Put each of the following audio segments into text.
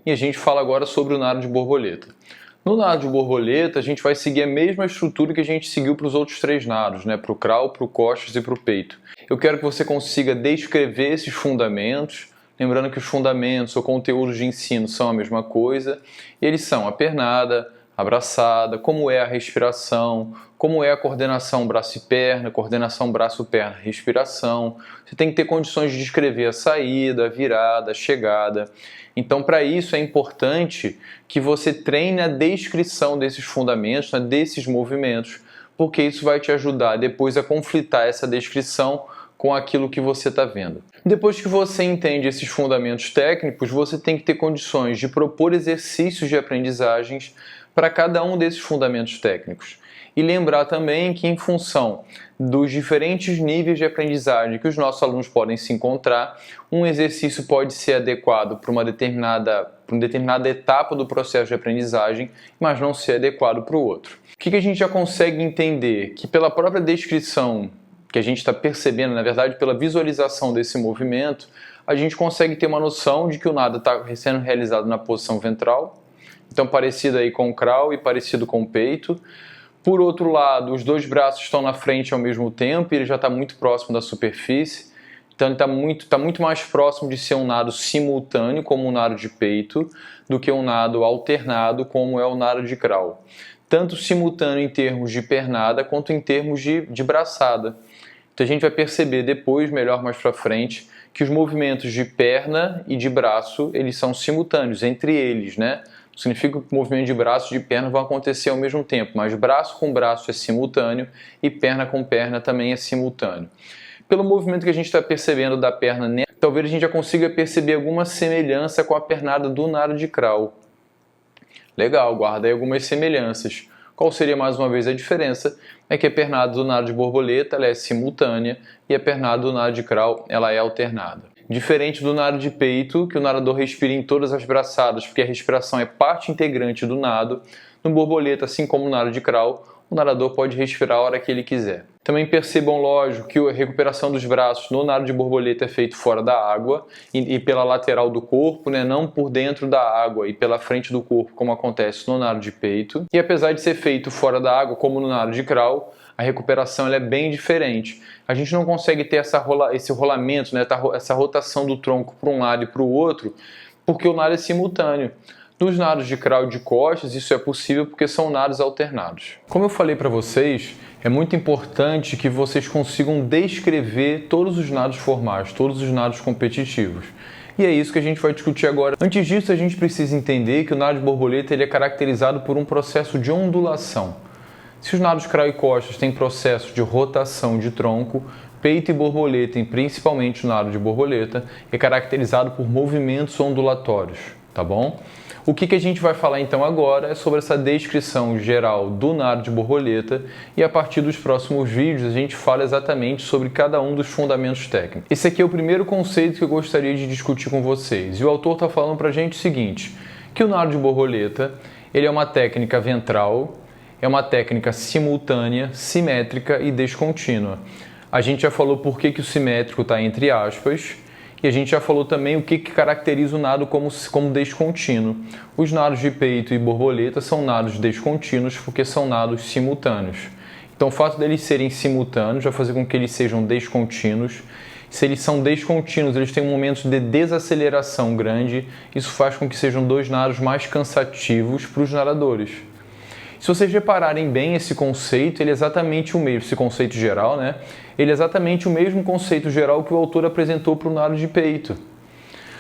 e a gente fala agora sobre o nado de borboleta. No nado de borboleta, a gente vai seguir a mesma estrutura que a gente seguiu para os outros 3 nados, né? Para o crawl, para o costas e para o peito. Eu quero que você consiga descrever esses fundamentos, lembrando que os fundamentos ou conteúdos de ensino são a mesma coisa, e eles são a pernada, a braçada, como é a respiração, como é a coordenação braço e perna, coordenação braço-perna, respiração. Você tem que ter condições de descrever a saída, a virada, a chegada. Então, para isso é importante que você treine a descrição desses fundamentos, né, desses movimentos, porque isso vai te ajudar depois a conflitar essa descrição com aquilo que você está vendo. Depois que você entende esses fundamentos técnicos, você tem que ter condições de propor exercícios de aprendizagens para cada um desses fundamentos técnicos. E lembrar também que, em função dos diferentes níveis de aprendizagem que os nossos alunos podem se encontrar, um exercício pode ser adequado para uma determinada etapa do processo de aprendizagem, mas não ser adequado para o outro. O que a gente já consegue entender? Que pela própria descrição que a gente está percebendo, na verdade, pela visualização desse movimento, a gente consegue ter uma noção de que o nado está sendo realizado na posição ventral, então parecido aí com o crawl e parecido com o peito. Por outro lado, os 2 braços estão na frente ao mesmo tempo e ele já está muito próximo da superfície, então ele está muito mais próximo de ser um nado simultâneo, como um nado de peito, do que um nado alternado, como é o nado de crawl. Tanto simultâneo em termos de pernada, quanto em termos de braçada. Então a gente vai perceber depois, melhor mais para frente, que os movimentos de perna e de braço, eles são simultâneos entre eles, né? Significa que o movimento de braço e de perna vão acontecer ao mesmo tempo, mas braço com braço é simultâneo e perna com perna também é simultâneo. Pelo movimento que a gente está percebendo da perna, talvez a gente já consiga perceber alguma semelhança com a pernada do nado de crawl. Legal, guarda aí algumas semelhanças. Qual seria mais uma vez a diferença? É que a pernada do nado de borboleta ela é simultânea e a pernada do nado de crawl ela é alternada. Diferente do nado de peito, que o nadador respira em todas as braçadas, porque a respiração é parte integrante do nado, no borboleta, assim como no nado de crawl, o nadador pode respirar a hora que ele quiser. Também percebam, lógico, que a recuperação dos braços no nado de borboleta é feito fora da água e pela lateral do corpo, né, não por dentro da água e pela frente do corpo, como acontece no nado de peito. E apesar de ser feito fora da água, como no nado de crawl, a recuperação ela é bem diferente. A gente não consegue ter esse rolamento, né, essa rotação do tronco para um lado e para o outro, porque o nado é simultâneo. Nos nados de crawl e de costas, isso é possível porque são nados alternados. Como eu falei para vocês, é muito importante que vocês consigam descrever todos os nados formais, todos os nados competitivos. E é isso que a gente vai discutir agora. Antes disso, a gente precisa entender que o nado de borboleta ele é caracterizado por um processo de ondulação. Se os nados crawl e costas têm processo de rotação de tronco, peito e borboleta, e principalmente o nado de borboleta, é caracterizado por movimentos ondulatórios, tá bom? O que a gente vai falar então agora é sobre essa descrição geral do nado de borboleta e a partir dos próximos vídeos a gente fala exatamente sobre cada um dos fundamentos técnicos. Esse aqui é o primeiro conceito que eu gostaria de discutir com vocês e o autor está falando para a gente o seguinte, que o nado de borboleta ele é uma técnica ventral, é uma técnica simultânea, simétrica e descontínua. A gente já falou por que o simétrico está entre aspas, e a gente já falou também o que caracteriza o nado como descontínuo. Os nados de peito e borboleta são nados descontínuos porque são nados simultâneos. Então o fato deles serem simultâneos vai fazer com que eles sejam descontínuos. Se eles são descontínuos, eles têm um momento de desaceleração grande. Isso faz com que sejam 2 nados mais cansativos para os nadadores. Se vocês repararem bem esse conceito, ele é exatamente o mesmo, esse conceito geral, né? Ele é exatamente o mesmo conceito geral que o autor apresentou para o nado de peito.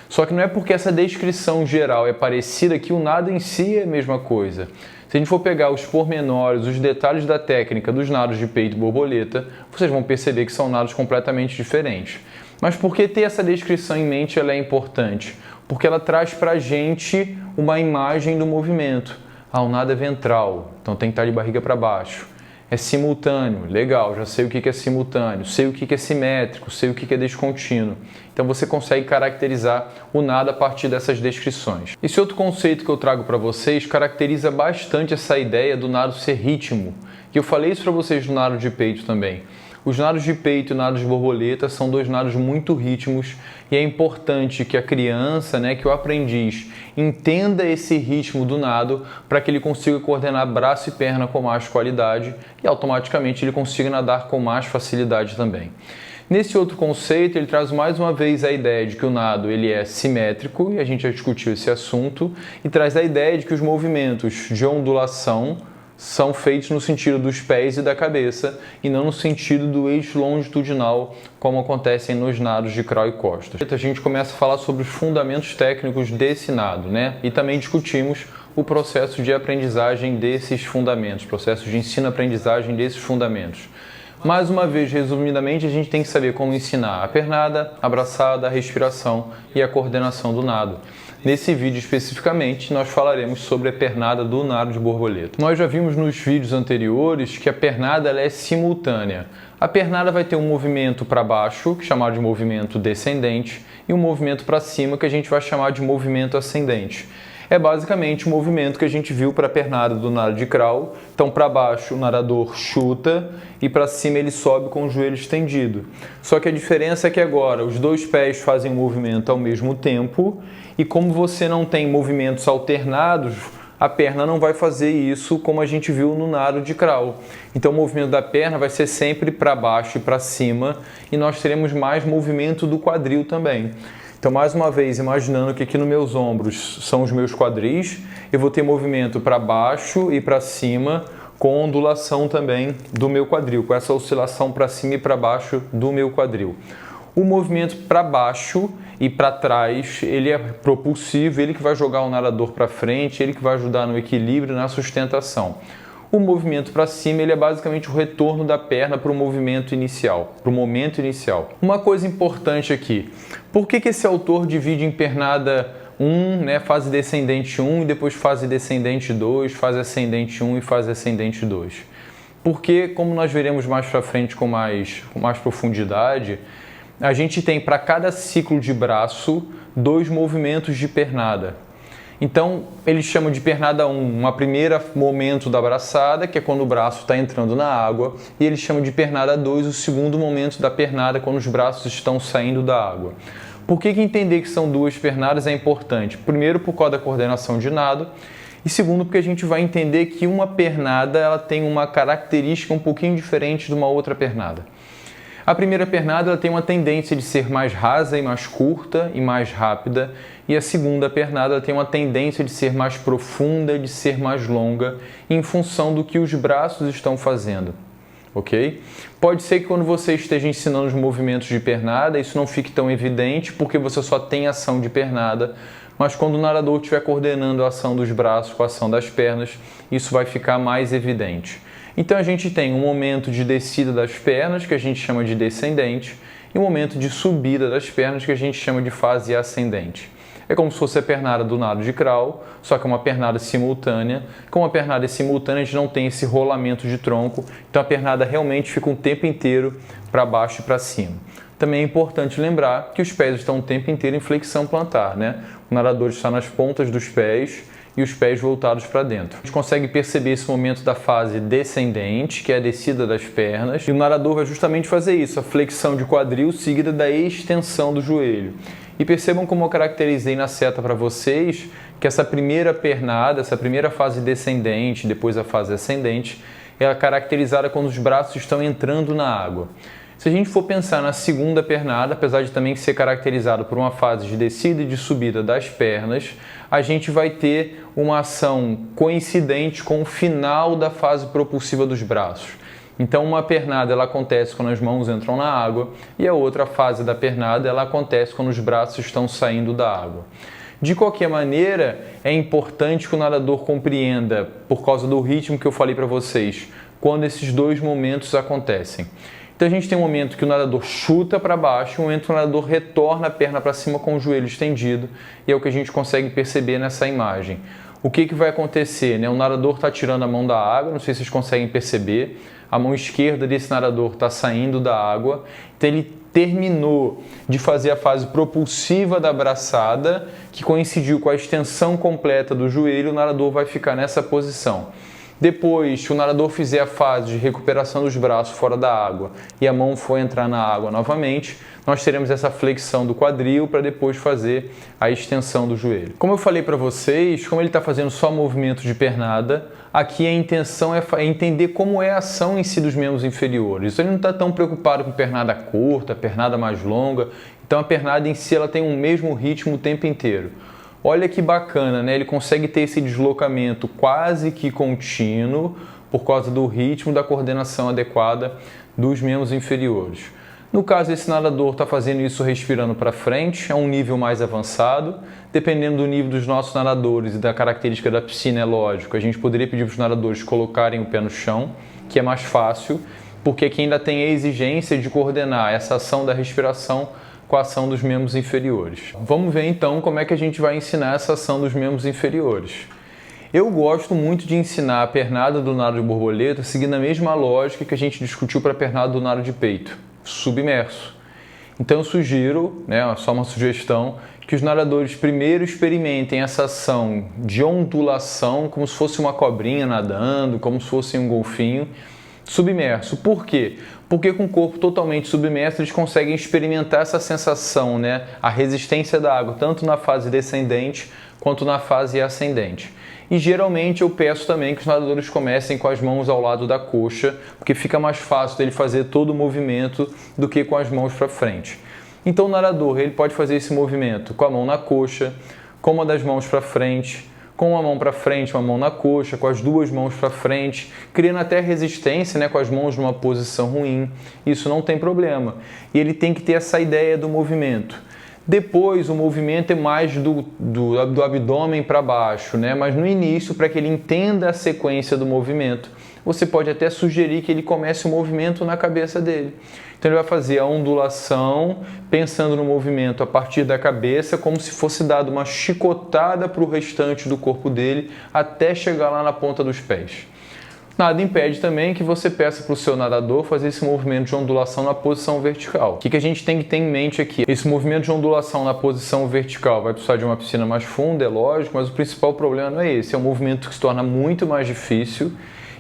Só que não é porque essa descrição geral é parecida que o nado em si é a mesma coisa. Se a gente for pegar os pormenores, os detalhes da técnica dos nados de peito e borboleta, vocês vão perceber que são nados completamente diferentes. Mas por que ter essa descrição em mente ela é importante? Porque ela traz para a gente uma imagem do movimento. O nado é ventral, então tem que estar de barriga para baixo. É simultâneo, legal, já sei o que é simultâneo, sei o que é simétrico, sei o que é descontínuo. Então você consegue caracterizar o nado a partir dessas descrições. Esse outro conceito que eu trago para vocês caracteriza bastante essa ideia do nado ser ritmo. E eu falei isso para vocês no nado de peito também. Os nados de peito e nados de borboleta são dois nados muito ritmos e é importante que a criança, que o aprendiz, entenda esse ritmo do nado para que ele consiga coordenar braço e perna com mais qualidade e automaticamente ele consiga nadar com mais facilidade também. Nesse outro conceito, ele traz mais uma vez a ideia de que o nado ele é simétrico, e a gente já discutiu esse assunto, e traz a ideia de que os movimentos de ondulação são feitos no sentido dos pés e da cabeça e não no sentido do eixo longitudinal, como acontecem nos nados de crawl e costas. A gente começa a falar sobre os fundamentos técnicos desse nado, e também discutimos o processo de aprendizagem desses fundamentos, processo de ensino-aprendizagem desses fundamentos. Mais uma vez, resumidamente, a gente tem que saber como ensinar a pernada, a braçada, a respiração e a coordenação do nado. Nesse vídeo especificamente, nós falaremos sobre a pernada do nado de borboleta. Nós já vimos nos vídeos anteriores que a pernada ela é simultânea. A pernada vai ter um movimento para baixo, que é chamado de movimento descendente, e um movimento para cima, que a gente vai chamar de movimento ascendente. É basicamente o movimento que a gente viu para a pernada do nado de crawl. Então, para baixo, o nadador chuta e para cima ele sobe com o joelho estendido. Só que a diferença é que agora os dois pés fazem o movimento ao mesmo tempo e como você não tem movimentos alternados, a perna não vai fazer isso como a gente viu no nado de crawl. Então, o movimento da perna vai ser sempre para baixo e para cima e nós teremos mais movimento do quadril também. Então, mais uma vez, imaginando que aqui nos meus ombros são os meus quadris, eu vou ter movimento para baixo e para cima, com ondulação também do meu quadril, com essa oscilação para cima e para baixo do meu quadril. O movimento para baixo e para trás, ele é propulsivo, ele que vai jogar o nadador para frente, ele que vai ajudar no equilíbrio e na sustentação. O movimento para cima ele é basicamente o retorno da perna para o movimento inicial, para o momento inicial. Uma coisa importante aqui, por que esse autor divide em pernada 1, fase descendente 1 e depois fase descendente 2, fase ascendente 1 e fase ascendente 2? Porque, como nós veremos mais para frente com mais profundidade, a gente tem para cada ciclo de braço 2 movimentos de pernada. Então, eles chamam de pernada 1, um primeiro momento da braçada, que é quando o braço está entrando na água, e eles chamam de pernada 2, o segundo momento da pernada, quando os braços estão saindo da água. Por que entender que são 2 pernadas é importante? Primeiro, por causa da coordenação de nado, e segundo, porque a gente vai entender que uma pernada ela tem uma característica um pouquinho diferente de uma outra pernada. A primeira pernada ela tem uma tendência de ser mais rasa e mais curta e mais rápida, e a segunda pernada ela tem uma tendência de ser mais profunda, de ser mais longa, em função do que os braços estão fazendo, ok? Pode ser que quando você esteja ensinando os movimentos de pernada, isso não fique tão evidente, porque você só tem ação de pernada, mas quando o nadador estiver coordenando a ação dos braços com a ação das pernas, isso vai ficar mais evidente. Então a gente tem um momento de descida das pernas, que a gente chama de descendente, e um momento de subida das pernas, que a gente chama de fase ascendente. É como se fosse a pernada do nado de crawl, só que é uma pernada simultânea. Com a pernada simultânea a gente não tem esse rolamento de tronco, então a pernada realmente fica um tempo inteiro para baixo e para cima. Também é importante lembrar que os pés estão o tempo inteiro em flexão plantar, O nadador está nas pontas dos pés e os pés voltados para dentro. A gente consegue perceber esse momento da fase descendente, que é a descida das pernas, e o nadador vai justamente fazer isso, a flexão de quadril seguida da extensão do joelho. E percebam como eu caracterizei na seta para vocês que essa primeira pernada, essa primeira fase descendente, depois a fase ascendente, é caracterizada quando os braços estão entrando na água. Se a gente for pensar na segunda pernada, apesar de também ser caracterizado por uma fase de descida e de subida das pernas, a gente vai ter uma ação coincidente com o final da fase propulsiva dos braços. Então, uma pernada ela acontece quando as mãos entram na água e a outra fase da pernada ela acontece quando os braços estão saindo da água. De qualquer maneira, é importante que o nadador compreenda, por causa do ritmo que eu falei para vocês, quando esses 2 momentos acontecem. Então a gente tem um momento que o nadador chuta para baixo, um momento que o nadador retorna a perna para cima com o joelho estendido, e é o que a gente consegue perceber nessa imagem. O que vai acontecer? O nadador está tirando a mão da água, não sei se vocês conseguem perceber, a mão esquerda desse nadador está saindo da água, então ele terminou de fazer a fase propulsiva da braçada, que coincidiu com a extensão completa do joelho, o nadador vai ficar nessa posição. Depois que o nadador fizer a fase de recuperação dos braços fora da água e a mão for entrar na água novamente, nós teremos essa flexão do quadril para depois fazer a extensão do joelho. Como eu falei para vocês, como ele está fazendo só movimento de pernada, aqui a intenção é entender como é a ação em si dos membros inferiores. Ele não está tão preocupado com pernada curta, pernada mais longa, então a pernada em si ela tem um mesmo ritmo o tempo inteiro. Olha que bacana, né? Ele consegue ter esse deslocamento quase que contínuo por causa do ritmo da coordenação adequada dos membros inferiores. No caso, esse nadador está fazendo isso respirando para frente, é um nível mais avançado. Dependendo do nível dos nossos nadadores e da característica da piscina, é lógico, a gente poderia pedir para os nadadores colocarem o pé no chão, que é mais fácil, porque aqui ainda tem a exigência de coordenar essa ação da respiração com a ação dos membros inferiores. Vamos ver então como é que a gente vai ensinar essa ação dos membros inferiores. Eu gosto muito de ensinar a pernada do nado de borboleta seguindo a mesma lógica que a gente discutiu para a pernada do nado de peito, submerso. Então eu sugiro, só uma sugestão, que os nadadores primeiro experimentem essa ação de ondulação, como se fosse uma cobrinha nadando, como se fosse um golfinho, submerso. Por quê? Porque com o corpo totalmente submerso eles conseguem experimentar essa sensação, a resistência da água, tanto na fase descendente quanto na fase ascendente. E geralmente eu peço também que os nadadores comecem com as mãos ao lado da coxa, porque fica mais fácil dele fazer todo o movimento do que com as mãos para frente. Então o nadador ele pode fazer esse movimento com a mão na coxa, com uma das mãos para frente, com uma mão para frente, uma mão na coxa, com as duas mãos para frente, criando até resistência, com as mãos numa posição ruim. Isso não tem problema. E ele tem que ter essa ideia do movimento. Depois o movimento é mais do abdômen para baixo, mas no início, para que ele entenda a sequência do movimento, você pode até sugerir que ele comece o movimento na cabeça dele. Então ele vai fazer a ondulação pensando no movimento a partir da cabeça, como se fosse dado uma chicotada para o restante do corpo dele até chegar lá na ponta dos pés. Nada impede também que você peça para o seu nadador fazer esse movimento de ondulação na posição vertical. O que a gente tem que ter em mente aqui? Esse movimento de ondulação na posição vertical vai precisar de uma piscina mais funda, é lógico, mas o principal problema não é esse. É um movimento que se torna muito mais difícil.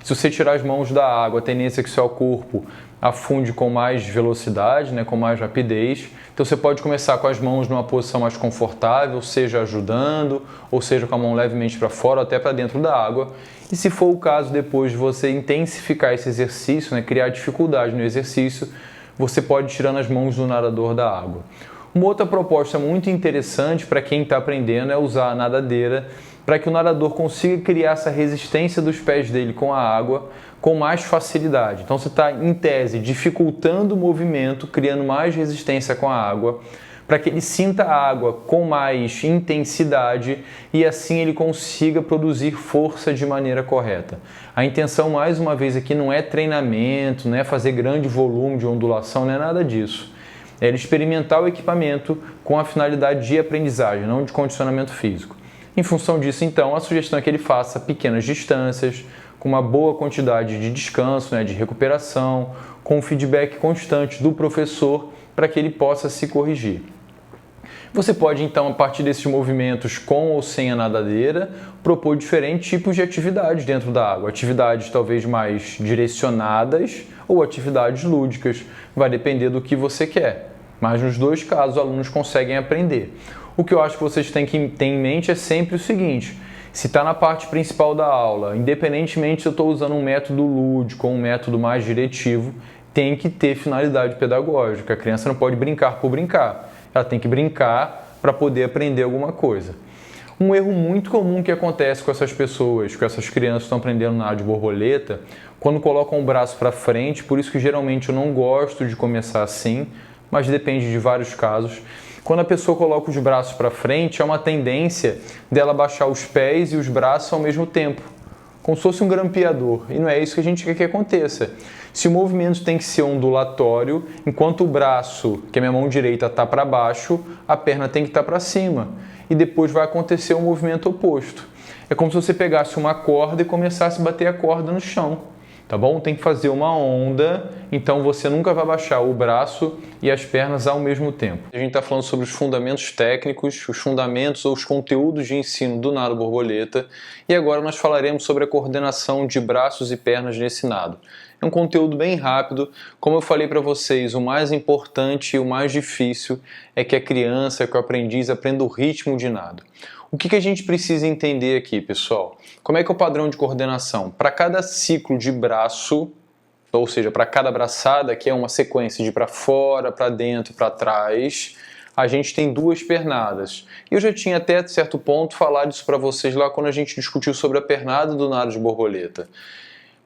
Se você tirar as mãos da água, a tendência é que o seu corpo afunde com mais velocidade, com mais rapidez. Então você pode começar com as mãos numa posição mais confortável, seja ajudando, ou seja com a mão levemente para fora, ou até para dentro da água. E se for o caso, depois de você intensificar esse exercício, criar dificuldade no exercício, você pode ir tirando as mãos do nadador da água. Uma outra proposta muito interessante para quem está aprendendo é usar a nadadeira para que o nadador consiga criar essa resistência dos pés dele com a água com mais facilidade. Então você está, em tese, dificultando o movimento, criando mais resistência com a água, para que ele sinta a água com mais intensidade e assim ele consiga produzir força de maneira correta. A intenção, mais uma vez, aqui não é treinamento, não é fazer grande volume de ondulação, não é nada disso. É ele experimentar o equipamento com a finalidade de aprendizagem, não de condicionamento físico. Em função disso, então, a sugestão é que ele faça pequenas distâncias, com uma boa quantidade de descanso, de recuperação, com um feedback constante do professor para que ele possa se corrigir. Você pode, então, a partir desses movimentos com ou sem a nadadeira, propor diferentes tipos de atividades dentro da água. Atividades talvez mais direcionadas ou atividades lúdicas. Vai depender do que você quer. Mas nos dois casos, os alunos conseguem aprender. O que eu acho que vocês têm que ter em mente é sempre o seguinte: se está na parte principal da aula, independentemente se eu estou usando um método lúdico ou um método mais diretivo, tem que ter finalidade pedagógica. A criança não pode brincar por brincar. Ela tem que brincar para poder aprender alguma coisa. Um erro muito comum que acontece com essas pessoas, com essas crianças que estão aprendendo nado de borboleta, quando colocam o braço para frente, por isso que geralmente eu não gosto de começar assim, mas depende de vários casos. Quando a pessoa coloca os braços para frente, é uma tendência dela baixar os pés e os braços ao mesmo tempo, como se fosse um grampeador, e não é isso que a gente quer que aconteça. Se o movimento tem que ser ondulatório, enquanto o braço, que é a minha mão direita, está para baixo, a perna tem que estar para cima, e depois vai acontecer o movimento oposto. É como se você pegasse uma corda e começasse a bater a corda no chão. tá bom? Tem que fazer uma onda, então você nunca vai baixar o braço e as pernas ao mesmo tempo. A gente está falando sobre os fundamentos técnicos, os fundamentos ou os conteúdos de ensino do nado borboleta, e agora nós falaremos sobre a coordenação de braços e pernas nesse nado. É um conteúdo bem rápido, como eu falei para vocês, o mais importante e o mais difícil é que a criança, que o aprendiz aprenda o ritmo de nado. O que a gente precisa entender aqui, pessoal? Como é que é o padrão de coordenação? Para cada ciclo de braço, ou seja, para cada braçada, que é uma sequência de para fora, para dentro, para trás, a gente tem duas pernadas. E eu já tinha até certo ponto falado isso para vocês lá quando a gente discutiu sobre a pernada do nado de borboleta.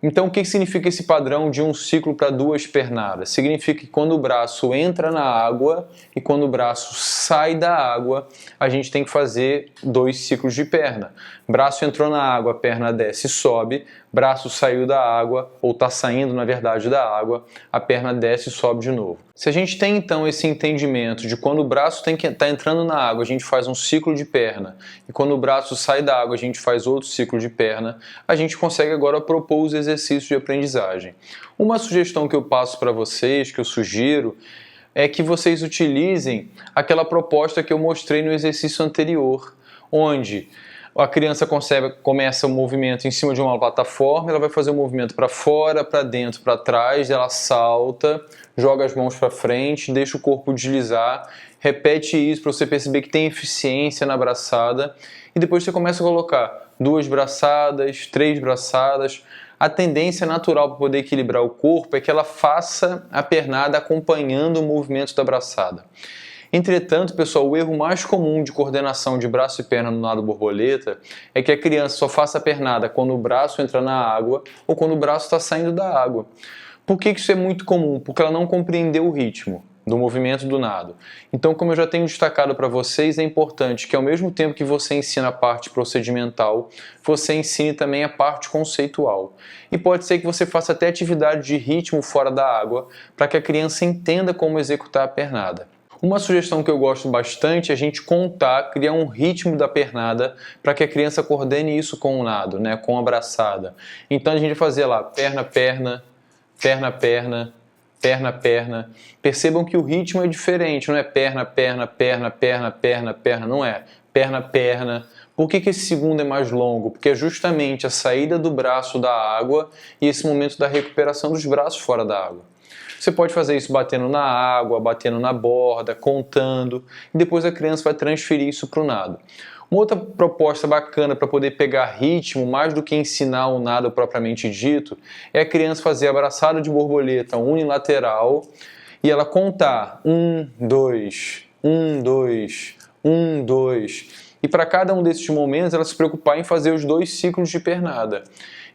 Então, o que significa esse padrão de um ciclo para duas pernadas? Significa que quando o braço entra na água e quando o braço sai da água, a gente tem que fazer dois ciclos de perna. Braço entrou na água, a perna desce e sobe. Braço saiu da água, ou está saindo, na verdade, da água, a perna desce e sobe de novo. Se a gente tem, então, esse entendimento de quando o braço está entrando na água, a gente faz um ciclo de perna, e quando o braço sai da água, a gente faz outro ciclo de perna, a gente consegue agora propor os exercícios de aprendizagem. Uma sugestão que eu passo para vocês, que eu sugiro, é que vocês utilizem aquela proposta que eu mostrei no exercício anterior, onde a criança começa o movimento em cima de uma plataforma, ela vai fazer o movimento para fora, para dentro, para trás, ela salta, joga as mãos para frente, deixa o corpo deslizar, repete isso para você perceber que tem eficiência na braçada e depois você começa a colocar 2 braçadas, 3 braçadas. A tendência natural para poder equilibrar o corpo é que ela faça a pernada acompanhando o movimento da braçada. Entretanto, pessoal, o erro mais comum de coordenação de braço e perna no nado borboleta é que a criança só faça a pernada quando o braço entra na água ou quando o braço está saindo da água. Por que isso é muito comum? Porque ela não compreendeu o ritmo do movimento do nado. Então, como eu já tenho destacado para vocês, é importante que ao mesmo tempo que você ensina a parte procedimental, você ensine também a parte conceitual. E pode ser que você faça até atividade de ritmo fora da água, para que a criança entenda como executar a pernada. Uma sugestão que eu gosto bastante é a gente criar um ritmo da pernada para que a criança coordene isso com o nado, né, com a braçada. Então a gente vai fazer lá perna, perna, perna, perna, perna, perna. Percebam que o ritmo é diferente, não é perna, perna, perna, perna, perna, perna, não é perna, perna. Por que esse segundo é mais longo? Porque é justamente a saída do braço da água e esse momento da recuperação dos braços fora da água. Você pode fazer isso batendo na água, batendo na borda, contando, e depois a criança vai transferir isso para o nado. Uma outra proposta bacana para poder pegar ritmo, mais do que ensinar o nado propriamente dito, é a criança fazer a braçada de borboleta unilateral e ela contar 1, 2, 1, 2, 1, 2. E para cada um desses momentos ela se preocupar em fazer os 2 ciclos de pernada.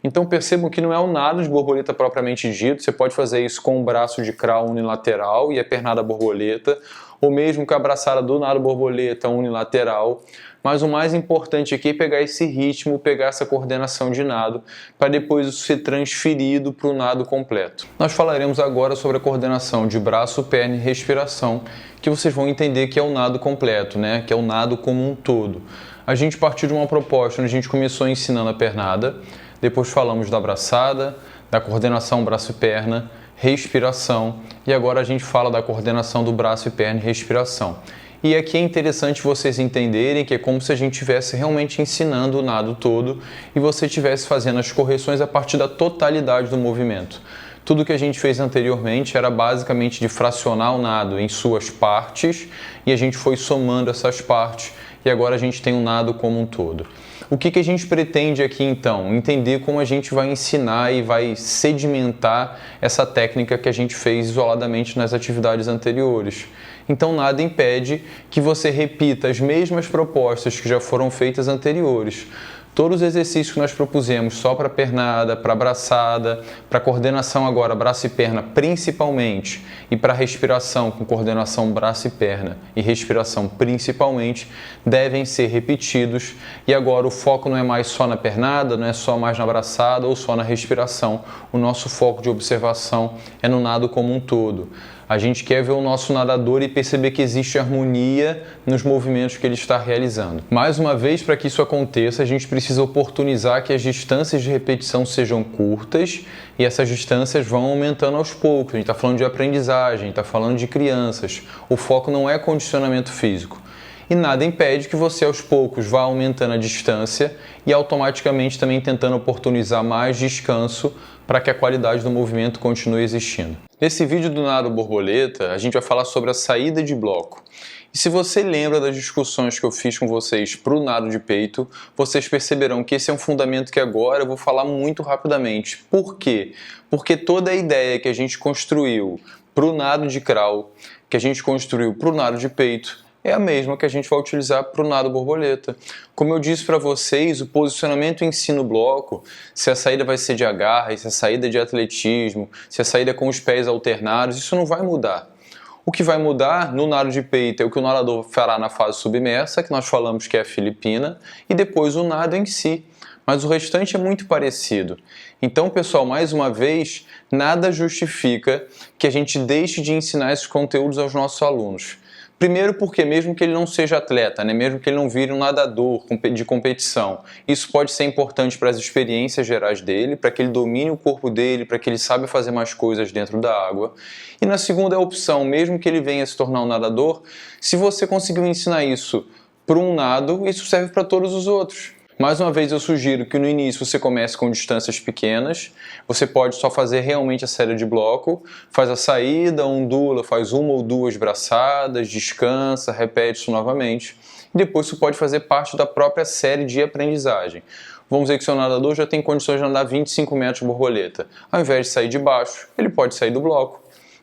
Então percebam que não é o nado de borboleta propriamente dito, você pode fazer isso com o braço de crawl unilateral e a pernada borboleta, ou mesmo com a braçada do nado borboleta unilateral, mas o mais importante aqui é pegar esse ritmo, pegar essa coordenação de nado, para depois isso ser transferido para o nado completo. Nós falaremos agora sobre a coordenação de braço, perna e respiração, que vocês vão entender que é o nado completo, né? Que é o nado como um todo. A gente partiu de uma proposta onde a gente começou ensinando a pernada, depois falamos da braçada, da coordenação braço e perna, respiração, e agora a gente fala da coordenação do braço e perna e respiração. E aqui é interessante vocês entenderem que é como se a gente estivesse realmente ensinando o nado todo e você estivesse fazendo as correções a partir da totalidade do movimento. Tudo que a gente fez anteriormente era basicamente de fracionar o nado em suas partes e a gente foi somando essas partes e agora a gente tem o nado como um todo. O que a gente pretende aqui então? Entender como a gente vai ensinar e vai sedimentar essa técnica que a gente fez isoladamente nas atividades anteriores. Então nada impede que você repita as mesmas propostas que já foram feitas anteriores. Todos os exercícios que nós propusemos só para pernada, para braçada, para coordenação agora braço e perna principalmente, e para respiração com coordenação braço e perna e respiração principalmente, devem ser repetidos. E agora o foco não é mais só na pernada, não é só mais na braçada ou só na respiração. O nosso foco de observação é no nado como um todo. A gente quer ver o nosso nadador e perceber que existe harmonia nos movimentos que ele está realizando. Mais uma vez, para que isso aconteça, a gente precisa oportunizar que as distâncias de repetição sejam curtas e essas distâncias vão aumentando aos poucos. A gente está falando de aprendizagem, está falando de crianças. O foco não é condicionamento físico. E nada impede que você aos poucos vá aumentando a distância e automaticamente também tentando oportunizar mais descanso para que a qualidade do movimento continue existindo. Nesse vídeo do nado borboleta, a gente vai falar sobre a saída de bloco. E se você lembra das discussões que eu fiz com vocês para o nado de peito, vocês perceberão que esse é um fundamento que agora eu vou falar muito rapidamente. Por quê? Porque toda a ideia que a gente construiu para o nado de crawl, que a gente construiu para o nado de peito, é a mesma que a gente vai utilizar para o nado borboleta. Como eu disse para vocês, o posicionamento em si no bloco, se a saída vai ser de agarre, se a saída é de atletismo, se a saída é com os pés alternados, isso não vai mudar. O que vai mudar no nado de peito é o que o nadador fará na fase submersa, que nós falamos que é a Filipina, e depois o nado em si. Mas o restante é muito parecido. Então, pessoal, mais uma vez, nada justifica que a gente deixe de ensinar esses conteúdos aos nossos alunos. Primeiro porque mesmo que ele não seja atleta, mesmo que ele não vire um nadador de competição, isso pode ser importante para as experiências gerais dele, para que ele domine o corpo dele, para que ele saiba fazer mais coisas dentro da água. E na segunda opção, mesmo que ele venha se tornar um nadador, se você conseguiu ensinar isso para um nado, isso serve para todos os outros. Mais uma vez eu sugiro que no início você comece com distâncias pequenas, você pode só fazer realmente a série de bloco, faz a saída, ondula, faz uma ou duas braçadas, descansa, repete isso novamente. E depois você pode fazer parte da própria série de aprendizagem. Vamos dizer que o seu nadador já tem condições de nadar 25 metros borboleta. Ao invés de sair de baixo, ele pode sair do bloco.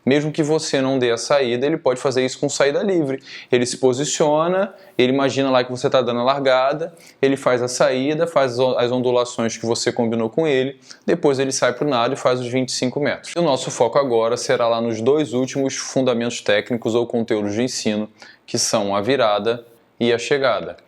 Mesmo que você não dê a saída, ele pode fazer isso com saída livre. Ele se posiciona, ele imagina lá que você está dando a largada, ele faz a saída, faz as ondulações que você combinou com ele, depois ele sai para o nado e faz os 25 metros. E o nosso foco agora será lá nos dois últimos fundamentos técnicos ou conteúdos de ensino, que são a virada e a chegada.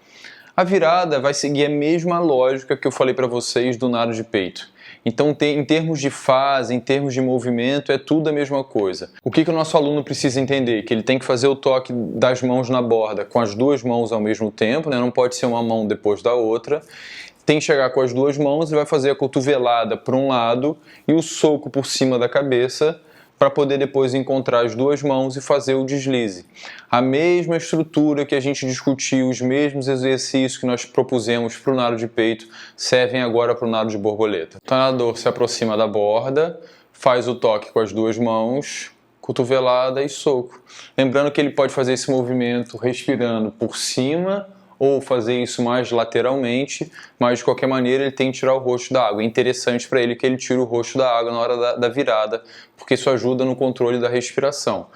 A virada vai seguir a mesma lógica que eu falei para vocês do nado de peito. Então, em termos de fase, em termos de movimento, é tudo a mesma coisa. O que o nosso aluno precisa entender? Que ele tem que fazer o toque das mãos na borda com as duas mãos ao mesmo tempo, não pode ser uma mão depois da outra. Tem que chegar com as duas mãos e vai fazer a cotovelada para um lado e o soco por cima da cabeça, para poder depois encontrar as duas mãos e fazer o deslize. A mesma estrutura que a gente discutiu, os mesmos exercícios que nós propusemos para o nado de peito, servem agora para o nado de borboleta. O nadador se aproxima da borda, faz o toque com as duas mãos, cotovelada e soco. Lembrando que ele pode fazer esse movimento respirando por cima, ou fazer isso mais lateralmente, mas de qualquer maneira ele tem que tirar o rosto da água. É interessante para ele que ele tire o rosto da água na hora da virada, porque isso ajuda no controle da respiração.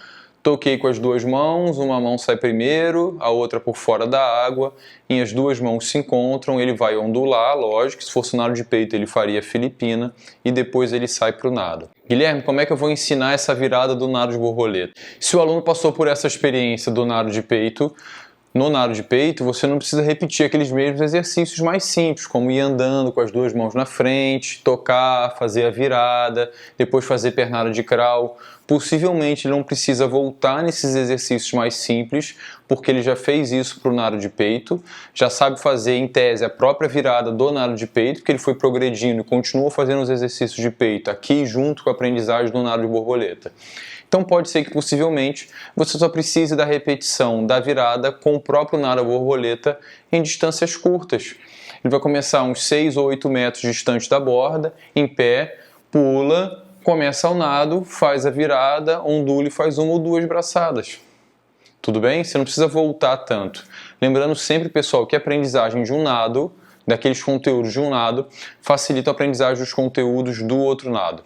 Toquei com as duas mãos, uma mão sai primeiro, a outra por fora da água, e as duas mãos se encontram, ele vai ondular, lógico, se fosse nado de peito ele faria Filipina, e depois ele sai para o nado. Guilherme, como é que eu vou ensinar essa virada do nado de borboleta? Se o aluno passou por essa experiência do nado de peito, no nado de peito, você não precisa repetir aqueles mesmos exercícios mais simples, como ir andando com as duas mãos na frente, tocar, fazer a virada, depois fazer pernada de crawl. Possivelmente ele não precisa voltar nesses exercícios mais simples, porque ele já fez isso para o nado de peito, já sabe fazer em tese a própria virada do nado de peito, porque ele foi progredindo e continua fazendo os exercícios de peito aqui junto com a aprendizagem do nado de borboleta. Então pode ser que possivelmente você só precise da repetição da virada com o próprio nado borboleta em distâncias curtas. Ele vai começar uns 6 ou 8 metros distante da borda, em pé, pula, começa o nado, faz a virada, ondula e faz uma ou duas braçadas. Tudo bem? Você não precisa voltar tanto. Lembrando sempre, pessoal, que a aprendizagem de um nado, daqueles conteúdos de um nado, facilita a aprendizagem dos conteúdos do outro nado.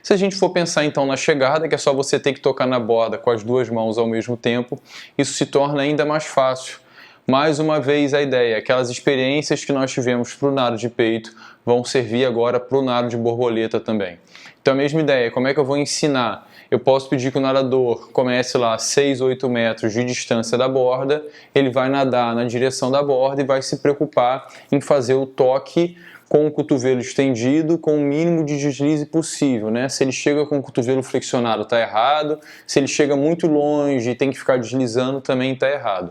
Se a gente for pensar então na chegada, que é só você ter que tocar na borda com as duas mãos ao mesmo tempo, isso se torna ainda mais fácil. Mais uma vez a ideia, aquelas experiências que nós tivemos para o nado de peito vão servir agora para o nado de borboleta também. Então a mesma ideia, como é que eu vou ensinar? Eu posso pedir que o nadador comece lá 6, 8 metros de distância da borda, ele vai nadar na direção da borda e vai se preocupar em fazer o toque com o cotovelo estendido, com o mínimo de deslize possível, né? Se ele chega com o cotovelo flexionado, está errado. Se ele chega muito longe e tem que ficar deslizando, também está errado.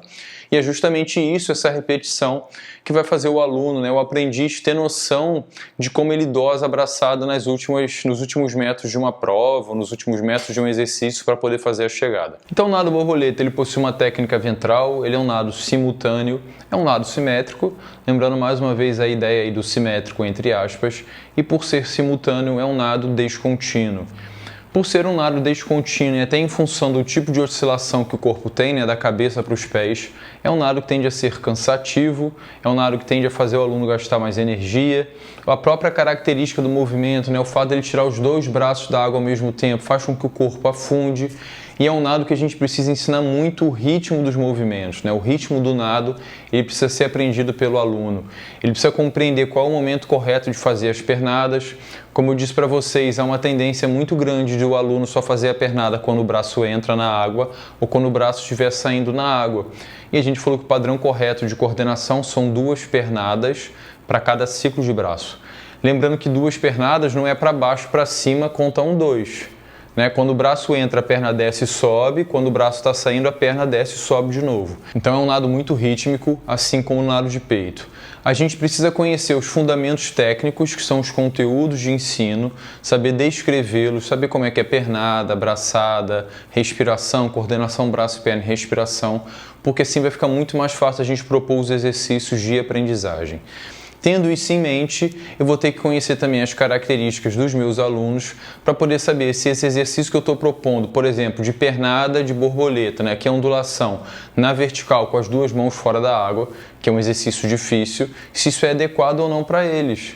E é justamente isso, essa repetição, que vai fazer o aluno, né, o aprendiz, ter noção de como ele dosa a braçada nos últimos metros de uma prova, nos últimos metros de um exercício para poder fazer a chegada. Então o nado borboleta, ele possui uma técnica ventral, ele é um nado simultâneo, é um nado simétrico, lembrando mais uma vez a ideia aí do simétrico entre aspas, e por ser simultâneo é um nado descontínuo. Por ser um nado descontínuo e até em função do tipo de oscilação que o corpo tem, né, da cabeça para os pés, é um nado que tende a ser cansativo, é um nado que tende a fazer o aluno gastar mais energia. A própria característica do movimento, né, o fato de ele tirar os dois braços da água ao mesmo tempo, faz com que o corpo afunde. E é um nado que a gente precisa ensinar muito o ritmo dos movimentos, né? O ritmo do nado, ele precisa ser aprendido pelo aluno. Ele precisa compreender qual é o momento correto de fazer as pernadas. Como eu disse para vocês, há uma tendência muito grande de o aluno só fazer a pernada quando o braço entra na água ou quando o braço estiver saindo na água. E a gente falou que o padrão correto de coordenação são 2 pernadas para cada ciclo de braço. Lembrando que 2 pernadas não é para baixo, para cima, conta 1, 2. Né? Quando o braço entra, a perna desce e sobe. Quando o braço está saindo, a perna desce e sobe de novo. Então é um nado muito rítmico, assim como o nado de peito. A gente precisa conhecer os fundamentos técnicos, que são os conteúdos de ensino, saber descrevê-los, saber como é que é pernada, braçada, respiração, coordenação braço-perna e respiração, porque assim vai ficar muito mais fácil a gente propor os exercícios de aprendizagem. Tendo isso em mente, eu vou ter que conhecer também as características dos meus alunos para poder saber se esse exercício que eu estou propondo, por exemplo, de pernada de borboleta, né, que é ondulação na vertical com as 2 mãos fora da água, que é um exercício difícil, se isso é adequado ou não para eles.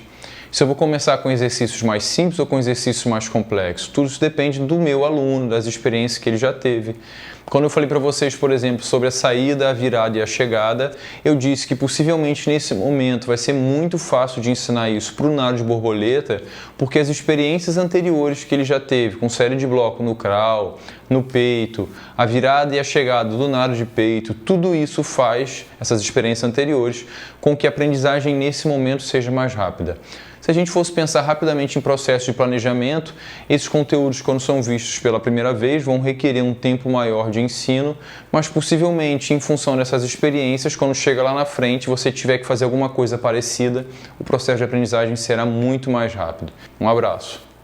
Se eu vou começar com exercícios mais simples ou com exercícios mais complexos, tudo isso depende do meu aluno, das experiências que ele já teve. Quando eu falei para vocês, por exemplo, sobre a saída, a virada e a chegada, eu disse que possivelmente nesse momento vai ser muito fácil de ensinar isso para o nado de borboleta, porque as experiências anteriores que ele já teve, com série de bloco no crawl, no peito, a virada e a chegada do nado de peito, tudo isso faz, essas experiências anteriores, com que a aprendizagem nesse momento seja mais rápida. Se a gente fosse pensar rapidamente em processo de planejamento, esses conteúdos, quando são vistos pela primeira vez, vão requerer um tempo maior de ensino, mas possivelmente, em função dessas experiências, quando chega lá na frente, você tiver que fazer alguma coisa parecida, o processo de aprendizagem será muito mais rápido. Um abraço!